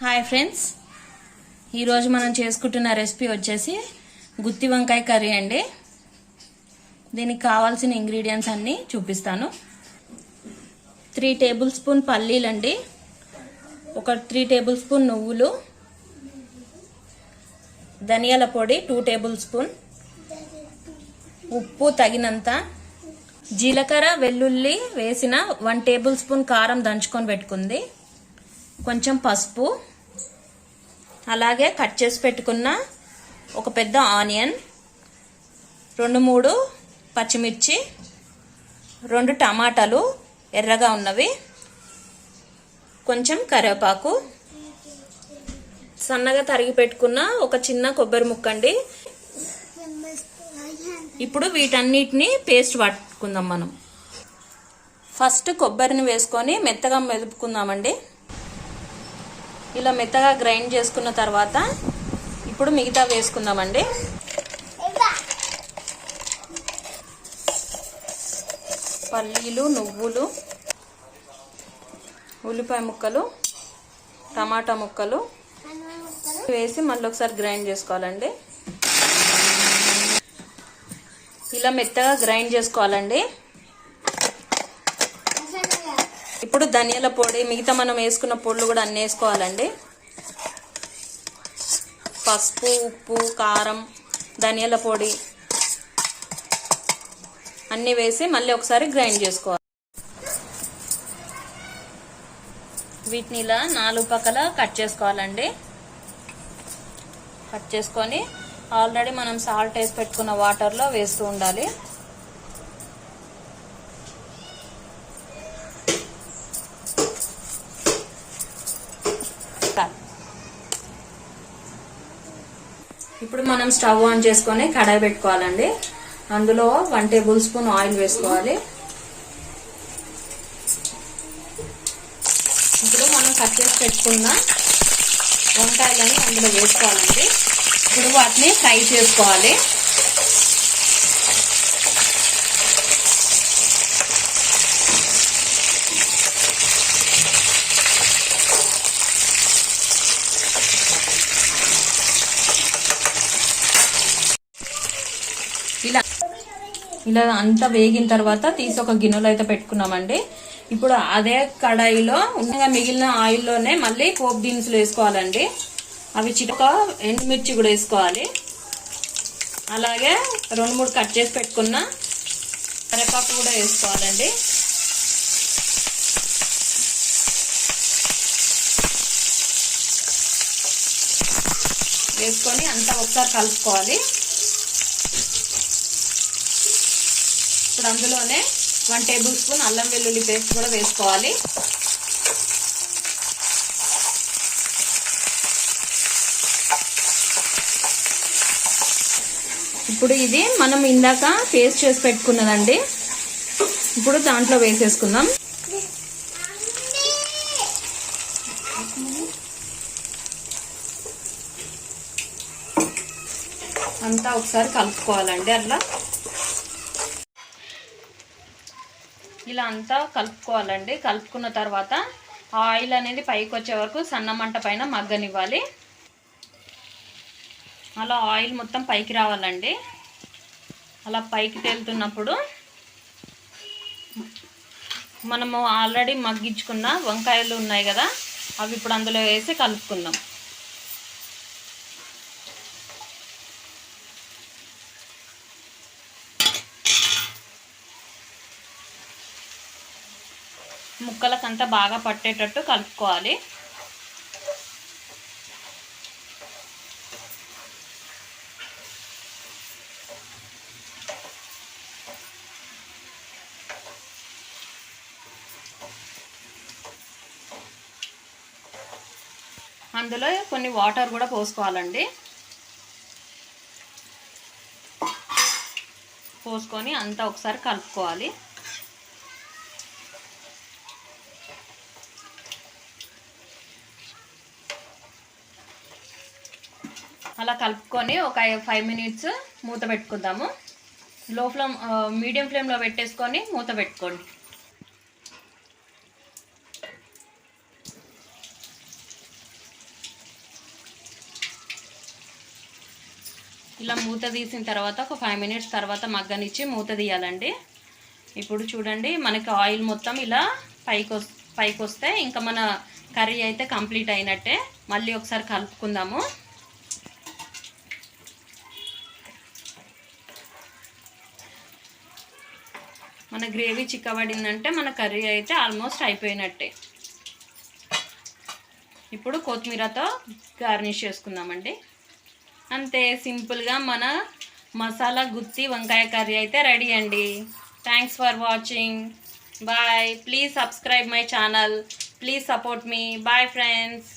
Hi friends, ఈరోజు మనం చేసుకుంటున్న రెసిపీ వచ్చేసి గుత్తి వంకాయ కర్రీ అండి. దీనికి కావాల్సిన ఇంగ్రీడియంట్స్ అన్నీ చూపిస్తాను. 3 టేబుల్ స్పూన్ పల్లీలండి, ఒక 3 టేబుల్ స్పూన్ నువ్వులు, ధనియాల పొడి 2 టేబుల్ స్పూన్, ఉప్పు తగినంత, జీలకర్ర వెల్లుల్లి వేసిన 1 టేబుల్ స్పూన్ కారం దంచుకొని పెట్టుకుంది, కొంచెం పసుపు, అలాగే కట్ చేసి పెట్టుకున్న ఒక పెద్ద ఆనియన్, 2-3 పచ్చిమిర్చి, 2 టమాటాలు ఎర్రగా ఉన్నవి, కొంచెం కరివేపాకు, సన్నగా తరిగి పెట్టుకున్న ఒక చిన్న కొబ్బరి ముక్కండి. ఇప్పుడు వీటన్నిటిని పేస్ట్ పట్టుకుందాం. మనం ఫస్ట్ కొబ్బరిని వేసుకొని మెత్తగా మెదుపుకుందామండి. ఇలా మెత్తగా గ్రైండ్ చేసుకున్న తర్వాత ఇప్పుడు మిగతా వేసుకుందామండి. పల్లీలు, నువ్వులు, ఉల్లిపాయ ముక్కలు, టమాటా ముక్కలు వేసి మళ్ళీ ఒకసారి గ్రైండ్ చేసుకోవాలండి. ఇలా మెత్తగా గ్రైండ్ చేసుకోవాలండి. ఇప్పుడు ధనియాల పొడి, మిగతా మనం వేసుకున్న పొడులు కూడా అన్నీ వేసుకోవాలండి. పసుపు, ఉప్పు, కారం, ధనియాల పొడి అన్నీ వేసి మళ్ళీ ఒకసారి గ్రైండ్ చేసుకోవాలి. వీటిని ఇలా 4 పక్కల కట్ చేసుకోవాలండి. కట్ చేసుకొని ఆల్రెడీ మనం సాల్ట్ వేసి పెట్టుకున్న వాటర్లో వేస్తూ ఉండాలి. ఇప్పుడు మనం స్టవ్ ఆన్ చేసుకొని కడాయి పెట్టుకోవాలండి. అందులో 1 టేబుల్ స్పూన్ ఆయిల్ వేసుకోవాలి. ఇప్పుడు మనం కట్ చేసి పెట్టుకున్న వంకాయలని అందులో వేసుకోవాలండి. ఇప్పుడు వాటిని ఫ్రై చేసుకోవాలి. ఇలా అంతా వేగిన తర్వాత తీసి ఒక గిన్నెలో అయితే పెట్టుకున్నామండి. ఇప్పుడు అదే కడాయిలో ఉన్నగా మిగిలిన ఆయిల్లోనే మళ్ళీ పోపు దినుసులు వేసుకోవాలండి. అవి చిటక ఎండుమిర్చి కూడా వేసుకోవాలి. అలాగే 2-3 కట్ చేసి పెట్టుకున్న కరివేపాకు కూడా వేసుకోవాలండి. వేసుకొని అంతా ఒకసారి కలుపుకోవాలి. ఇప్పుడు అందులోనే 1 టేబుల్ స్పూన్ అల్లం వెల్లుల్లి పేస్ట్ కూడా వేసుకోవాలి. ఇప్పుడు ఇది మనం ఇందాక పేస్ట్ చేసి పెట్టుకున్నదండి. ఇప్పుడు దాంట్లో వేసేసుకుందాం. అంతా ఒకసారి కలుపుకోవాలండి. అట్లా ఇలా అంతా కలుపుకోవాలండి. కలుపుకున్న తర్వాత ఆయిల్ అనేది పైకి వచ్చే వరకు సన్న మంట పైన మగ్గనివ్వాలి. అలా ఆయిల్ మొత్తం పైకి రావాలండి. అలా పైకి తేలుతున్నప్పుడు మనము ఆల్రెడీ మగ్గించుకున్న వంకాయలు ఉన్నాయి కదా, అవి ఇప్పుడు అందులో వేసి కలుపుకుందాం. ముక్కలకంతా బాగా పట్టేటట్టు కలుపుకోవాలి. అందులో కొన్ని వాటర్ కూడా పోసుకోవాలండి. పోసుకొని అంతా ఒకసారి కలుపుకోవాలి. అలా కలుపుకొని ఒక 5 మినిట్స్ మూత పెట్టుకుందాము. మీడియం ఫ్లేమ్లో పెట్టేసుకొని మూత పెట్టుకోండి. ఇలా మూత తీసిన తర్వాత ఒక 5 మినిట్స్ తర్వాత మగ్గనిచ్చి మూత తీయాలండి. ఇప్పుడు చూడండి మనకి ఆయిల్ మొత్తం ఇలా పైకి వస్తే ఇంకా మన కర్రీ అయితే కంప్లీట్ అయినట్టే. మళ్ళీ ఒకసారి కలుపుకుందాము. మన గ్రేవీ చిక్కబడిందంటే మన కర్రీ అయితే ఆల్మోస్ట్ అయిపోయినట్టే. ఇప్పుడు కొత్తిమీరతో గార్నిష్ చేసుకుందామండి. అంతే, సింపుల్గా మన మసాలా గుత్తి వంకాయ కర్రీ అయితే రెడీ అండి. Thanks for watching. Bye. Please subscribe my channel. Please support me. Bye friends.